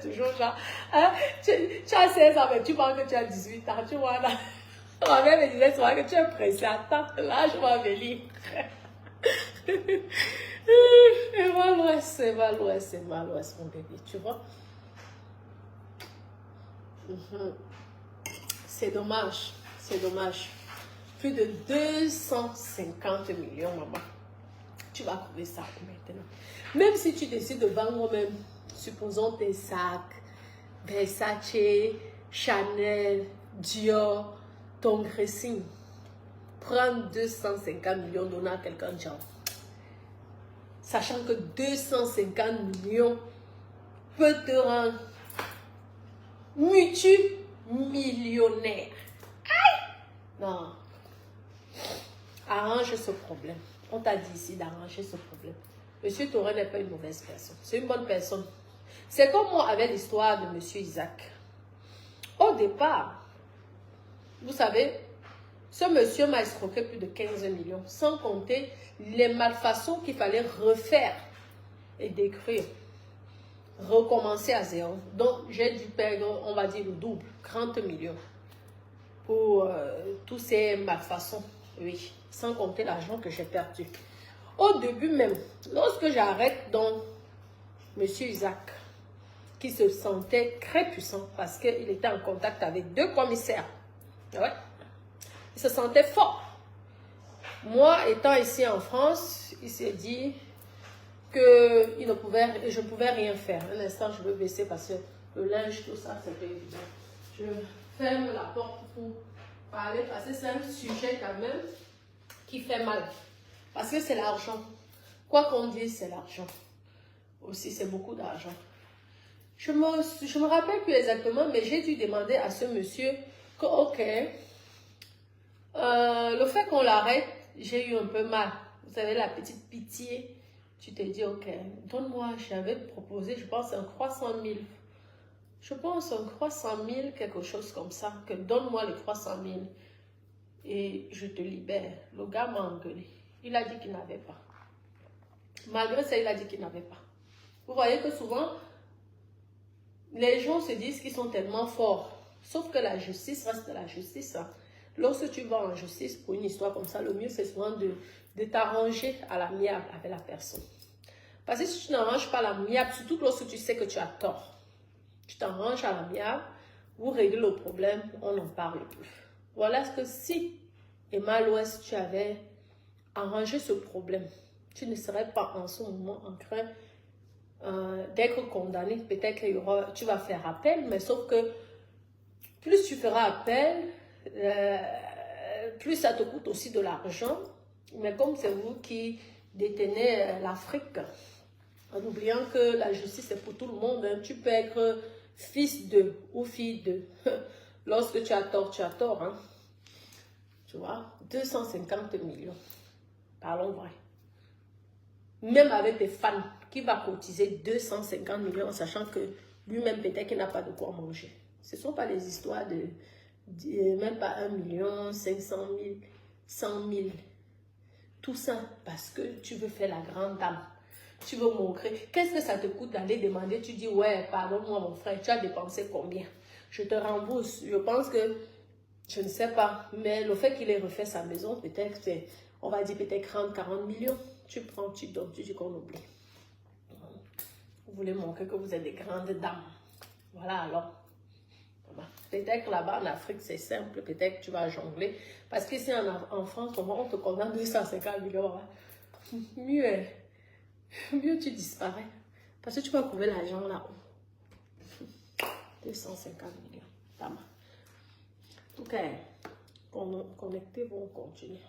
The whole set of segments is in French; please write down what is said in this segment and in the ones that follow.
toujours genre, hein, tu as 16 ans, mais tu penses que tu as 18 ans, tu vois là. Ma mère me disait souvent que tu es pressé, attends, là je vais venir. Et mal c'est mal mon bébé, tu vois. C'est dommage, c'est dommage. Plus de 250 millions, maman. Tu vas trouver ça maintenant. Même si tu décides de vendre même, supposons tes sacs, Versace, Chanel, Dior, ton dressing. Prends 250 millions, donner à quelqu'un de genre. Sachant que 250 millions peut te rendre multimillionnaire. Aïe! Non. Arrange ce problème. On t'a dit ici d'arranger ce problème. Monsieur Touré n'est pas une mauvaise personne. C'est une bonne personne. C'est comme moi avec l'histoire de Monsieur Isaac. Au départ, vous savez, ce monsieur m'a escroqué plus de 15 millions, sans compter les malfaçons qu'il fallait refaire et décrire. Recommencer à zéro. Donc, j'ai dû perdre, on va dire, le double, 30 millions pour tous ces malfaçons. Oui, sans compter l'argent que j'ai perdu. Au début même, lorsque j'arrête donc Monsieur Isaac, qui se sentait très puissant parce qu'il était en contact avec 2 commissaires. Ouais. Il se sentait fort. Moi, étant ici en France, il s'est dit que je ne pouvais rien faire. Un instant, je veux baisser parce que le linge, tout ça, c'est pas évident. Je ferme la porte pour parler parce que c'est un sujet quand même qui fait mal. Parce que c'est l'argent. Quoi qu'on dise, c'est l'argent. Aussi, c'est beaucoup d'argent. Je me rappelle plus exactement, mais j'ai dû demander à ce monsieur que, ok, le fait qu'on l'arrête, j'ai eu un peu mal. Vous savez, la petite pitié. Tu te dis, ok, donne-moi, j'avais proposé, je pense, un 300 000. Je pense un 300 000, quelque chose comme ça, que donne-moi les 300 000 et je te libère. Le gars m'a engueulé. Il a dit qu'il n'avait pas. Malgré ça, il a dit qu'il n'avait pas. Vous voyez que souvent, les gens se disent qu'ils sont tellement forts. Sauf que la justice reste la justice. Hein. Lorsque tu vas en justice pour une histoire comme ça, le mieux c'est souvent de t'arranger à l'amiable avec la personne. Parce que si tu n'arranges pas à l'amiable, surtout lorsque tu sais que tu as tort, tu t'arranges à l'amiable, vous réglez le problème, on n'en parle plus. Voilà ce que si, Emma Loès, tu avais arrangé ce problème, tu ne serais pas en ce moment en train d'être condamné. Peut-être que tu vas faire appel, mais sauf que plus tu feras appel, plus ça te coûte aussi de l'argent. Mais comme c'est vous qui détenez l'Afrique, en oubliant que la justice est pour tout le monde, hein, tu peux être fils de ou fille de. Lorsque tu as tort, tu as tort. Hein. Tu vois, 250 millions. Parlons vrai. Même avec des fans, qui va cotiser 250 millions, sachant que lui-même peut-être qu'il n'a pas de quoi manger. Ce ne sont pas les histoires de même pas 1 million, 500 000, 100 000. Tout ça parce que tu veux faire la grande dame. Tu veux montrer. Qu'est-ce que ça te coûte d'aller demander? Tu dis, ouais, pardonne-moi mon frère, tu as dépensé combien? Je te rembourse. Je pense que, je ne sais pas, mais le fait qu'il ait refait sa maison, peut-être, on va dire peut-être 30, 40 millions. Tu prends, tu donnes, tu dis qu'on oublie. Vous voulez montrer que vous êtes des grandes dames. Voilà alors. Peut-être que là-bas en Afrique, c'est simple. Peut-être que tu vas jongler. Parce qu'ici en France, on te condamne 250 millions. Hein. Mieux tu disparais. Parce que tu vas trouver l'argent là-haut. 250 millions. Tama. Ok. Connectez-vous, on continue.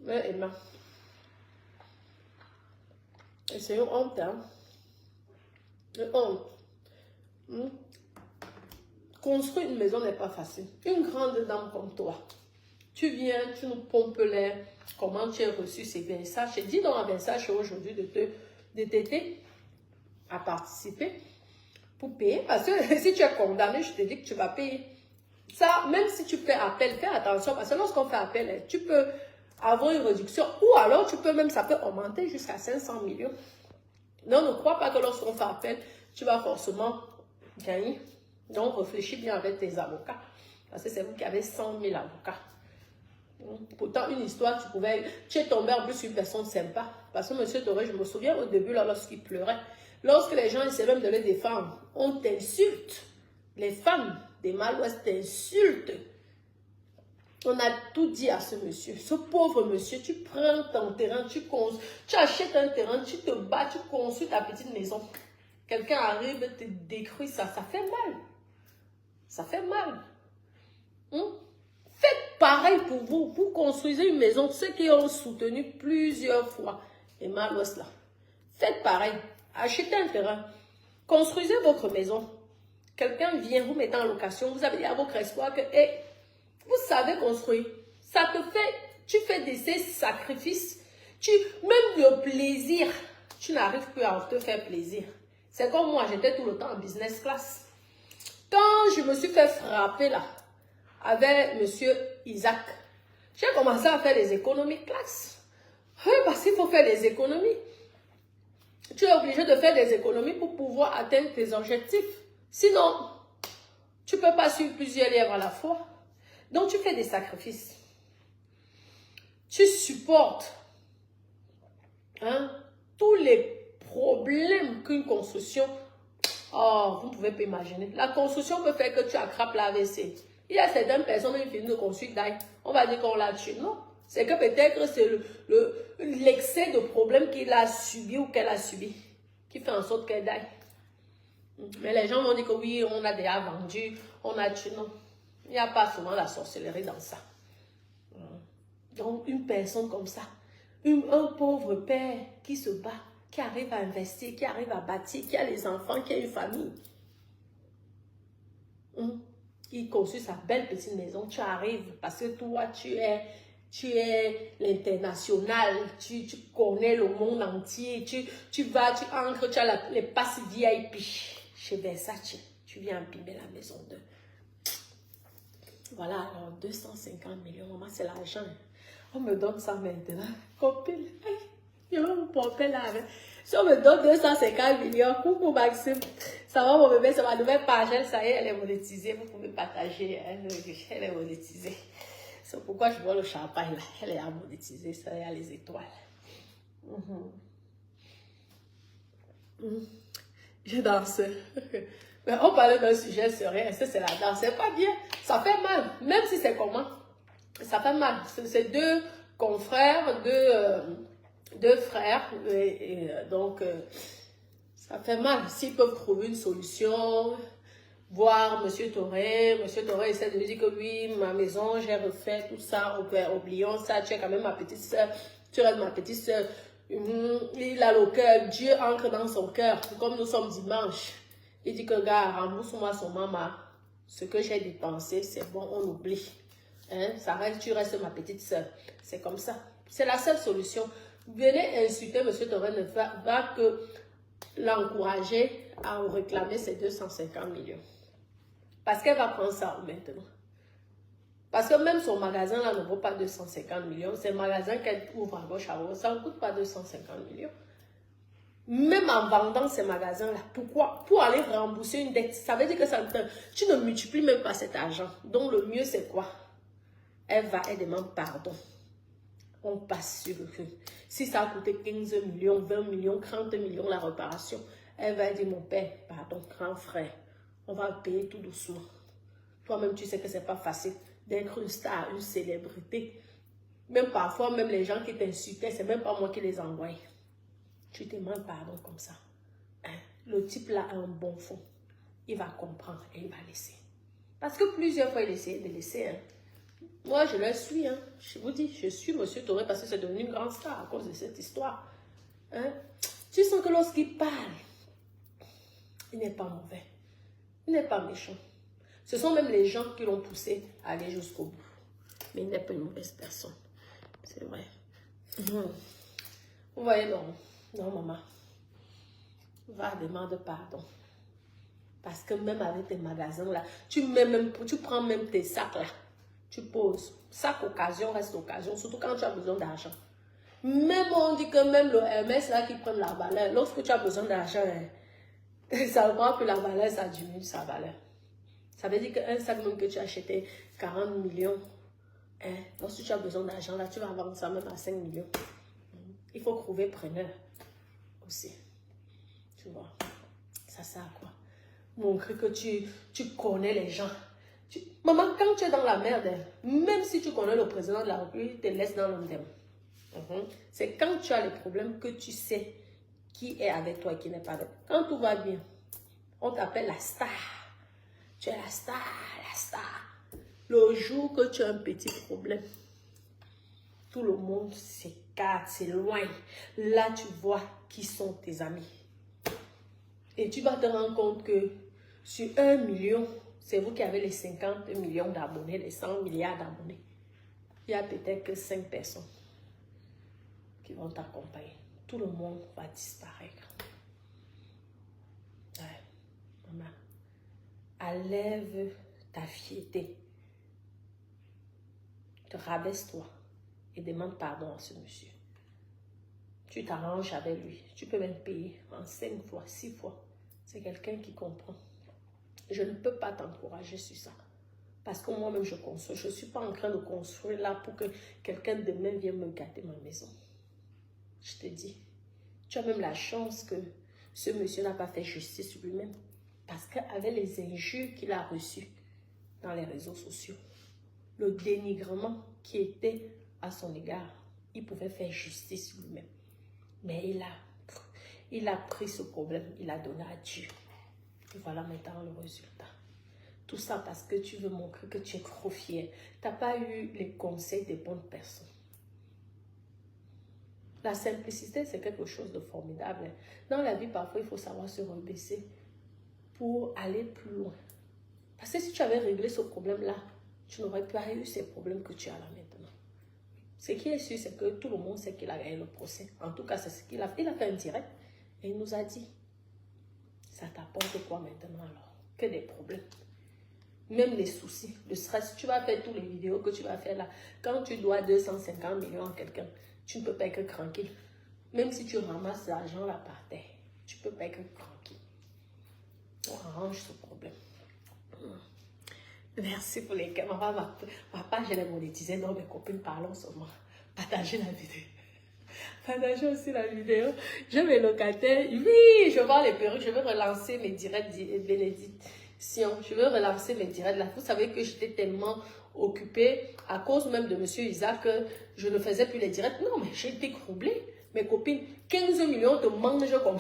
Mais Emma. Et c'est une honte, hein. Une honte. Construire une maison n'est pas facile. Une grande dame comme toi, tu viens, tu nous pompes l'air. Comment tu as reçu ces versages? J'ai dit dans un versage aujourd'hui de t'aider à participer pour payer. Parce que si tu es condamné, je te dis que tu vas payer. Ça, même si tu fais appel, fais attention. Parce que lorsqu'on fait appel, tu peux avoir une réduction. Ou alors, tu peux même, ça peut augmenter jusqu'à 500 millions. Donc, ne crois pas que lorsqu'on fait appel, tu vas forcément gagner. Donc, réfléchis bien avec tes avocats. Parce que c'est vous qui avez 100 000 avocats. Pourtant, une histoire, tu es tombé en plus sur une personne sympa. Parce que M. Doré, je me souviens au début, là, lorsqu'il pleurait, lorsque les gens essaient même de le défendre, on t'insulte. Les femmes des Mal-Ouest t'insultent. On a tout dit à ce monsieur. Ce pauvre monsieur, tu prends ton terrain, tu achètes un terrain, tu te bats, tu construis ta petite maison. Quelqu'un arrive, te détruit ça. Ça fait mal. Ça fait mal. Faites pareil pour vous. Vous construisez une maison. Ceux qui ont soutenu plusieurs fois les Mal-Ouest là. Faites pareil. Achetez un terrain. Construisez votre maison. Quelqu'un vient, vous mettez en location. Vous avez dit à votre espoir que vous savez construire. Ça te fait, tu fais ces sacrifices. Même le plaisir, tu n'arrives plus à te faire plaisir. C'est comme moi, j'étais tout le temps en business class. Quand je me suis fait frapper là, avec monsieur Isaac, j'ai commencé à faire des économies classe. Oui, parce qu'il faut faire des économies. Tu es obligé de faire des économies pour pouvoir atteindre tes objectifs. Sinon, tu ne peux pas suivre plusieurs lièvres à la fois. Donc, tu fais des sacrifices. Tu supportes tous les problèmes qu'une construction... Oh, vous ne pouvez pas imaginer. La construction peut faire que tu attrapes l'AVC. Il y a certaines personnes qui finissent de construire d'ail. On va dire qu'on l'a tué. Non. C'est que peut-être c'est l'excès de problèmes qu'il a subi ou qu'elle a subi qui fait en sorte qu'elle d'aille. Mais les gens vont dire que oui, on a déjà vendu, on a tué. Non. Il n'y a pas souvent la sorcellerie dans ça. Donc, une personne comme ça, un pauvre père qui se bat, qui arrive à investir, qui arrive à bâtir, qui a les enfants, qui a une famille. Il construit sa belle petite maison. Tu arrives parce que toi, tu es l'international, tu connais le monde entier, tu vas, tu entres, tu as les passes VIP chez Versace. Tu viens empiler la maison de... Voilà, alors 250 millions, maman, c'est l'argent. On me donne ça maintenant. Copine, je vais vous pomper là. Si on me donne 250 millions, coucou Maxime, ça va mon bébé, c'est ma nouvelle page, ça y est, elle est monétisée, vous pouvez partager, elle est monétisée. C'est pourquoi je bois le champagne là, elle est monétisée, ça y a les étoiles. Je danse. Mais on parlait d'un sujet sérieux, c'est la danse, c'est pas bien, ça fait mal, même si c'est comment, ça fait mal. C'est deux confrères, deux frères, donc ça fait mal. S'ils peuvent trouver une solution, voir M. Toré essaie de lui dire que oui, ma maison, j'ai refait tout ça, oublions ça, tu es quand même ma petite soeur, tu restes ma petite soeur. Il a le cœur, Dieu entre dans son cœur, comme nous sommes dimanche. Il dit que, gars, rembourse-moi son maman. Ce que j'ai dépensé, c'est bon, on oublie. Ça reste, tu restes ma petite soeur. C'est comme ça. C'est la seule solution. Venez insulter M. Toré ne va que l'encourager à réclamer ses 250 millions. Parce qu'elle va prendre ça maintenant. Parce que même son magasin là ne vaut pas 250 millions. C'est un magasin qu'elle ouvre à gauche à droite. Ça ne coûte pas 250 millions. Même en vendant ces magasins-là, pourquoi? Pour aller rembourser une dette. Ça veut dire que tu ne multiplies même pas cet argent. Donc le mieux c'est quoi? Elle demande pardon. On passe sur le cul. Si ça a coûté 15 millions, 20 millions, 30 millions la réparation, elle va dire mon père, pardon, grand frère, on va payer tout doucement. Toi-même tu sais que c'est pas facile d'être une star, une célébrité. Même parfois, même les gens qui t'insultaient, c'est même pas moi qui les envoie. Tu demandes pardon comme ça. Le type là a un bon fond. Il va comprendre et il va laisser. Parce que plusieurs fois, il essayait de laisser. Moi, je le suis. Je vous dis, je suis M. Toré parce que c'est devenu une grande star à cause de cette histoire. Tu sens que lorsqu'il parle, il n'est pas mauvais. Il n'est pas méchant. Ce sont même les gens qui l'ont poussé à aller jusqu'au bout. Mais il n'est pas une mauvaise personne. C'est vrai. Vous voyez, non. Non, maman. Va, demande pardon. Parce que même avec tes magasins là, tu prends même tes sacs là. tu poses. Chaque occasion reste occasion, surtout quand tu as besoin d'argent. Même on dit que même le Hermès là qui prend la valeur, lorsque tu as besoin d'argent, ça voit que la valeur, ça diminue sa valeur. Ça veut dire qu'un sac même que tu as acheté 40 millions, lorsque tu as besoin d'argent, là, tu vas vendre ça même à 5 millions. Il faut trouver preneur aussi. Tu vois, ça sert à quoi? Montrer que tu connais les gens. Maman, quand tu es dans la merde, même si tu connais le président de la République, te laisse dans l'ombre. C'est quand tu as les problèmes que tu sais qui est avec toi et qui n'est pas avec toi. Quand tout va bien, on t'appelle la star. Tu es la star, la star. Le jour que tu as un petit problème, tout le monde s'écarte, s'éloigne. Là, tu vois qui sont tes amis. Et tu vas te rendre compte que sur 1 million, c'est vous qui avez les 50 millions d'abonnés, les 100 milliards d'abonnés. Il y a peut-être que 5 personnes qui vont t'accompagner. Tout le monde va disparaître. Ouais, maman. Enlève ta fierté. Te rabaisse-toi et demande pardon à ce monsieur. Tu t'arranges avec lui. Tu peux même payer en 5 fois, 6 fois. C'est quelqu'un qui comprend. Je ne peux pas t'encourager sur ça. Parce que moi-même, je construis. Je ne suis pas en train de construire là pour que quelqu'un demain vienne me gâter ma maison. Je te dis, tu as même la chance que ce monsieur n'a pas fait justice lui-même. Parce qu'avec les injures qu'il a reçues dans les réseaux sociaux, le dénigrement qui était à son égard, il pouvait faire justice lui-même. Mais il a pris ce problème, il a donné à Dieu. Et voilà maintenant le résultat. Tout ça parce que tu veux montrer que tu es trop fier. Tu n'as pas eu les conseils des bonnes personnes. La simplicité, c'est quelque chose de formidable. Dans la vie, parfois, il faut savoir se rebaisser pour aller plus loin. Parce que si tu avais réglé ce problème-là, tu n'aurais pas eu ces problèmes que tu as là maintenant. Ce qui est sûr, c'est que tout le monde sait qu'il a gagné le procès. En tout cas, c'est ce qu'il a fait. Il a fait un direct et il nous a dit, ça t'apporte quoi maintenant alors? Que des problèmes. Même les soucis, le stress. Tu vas faire toutes les vidéos que tu vas faire là. Quand tu dois 250 millions à quelqu'un, tu ne peux pas être tranquille. Même si tu ramasses l'argent là par terre, tu ne peux pas être tranquille. On arrange ce problème. Merci pour les cas. Ma page, elle est monétisée. Non, mes copines, parlons seulement. Partagez la vidéo. Partagez aussi la vidéo. Je vais locataires. Oui, je vends les perruques. Je vais relancer mes directs bénédictions. Je vais relancer mes directs là. Vous savez que j'étais tellement occupée à cause même de Monsieur Isaac que je ne faisais plus les directs. Non, mais j'ai été troublée. Mes copines, 15 millions de mangent comme...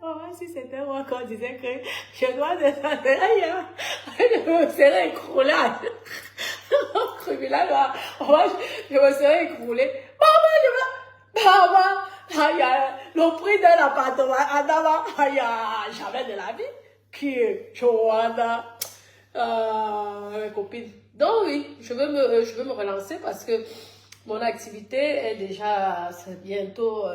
Oh, si c'était moi qu'on disait que je dois descendre ailleurs, je me serais écroulée. Je me serais écroulée. Maman, le prix d'un appartement à Dama, jamais de la vie. Qui est Joanna, mes copines. Donc oui, je veux me relancer parce que mon activité est déjà, c'est bientôt...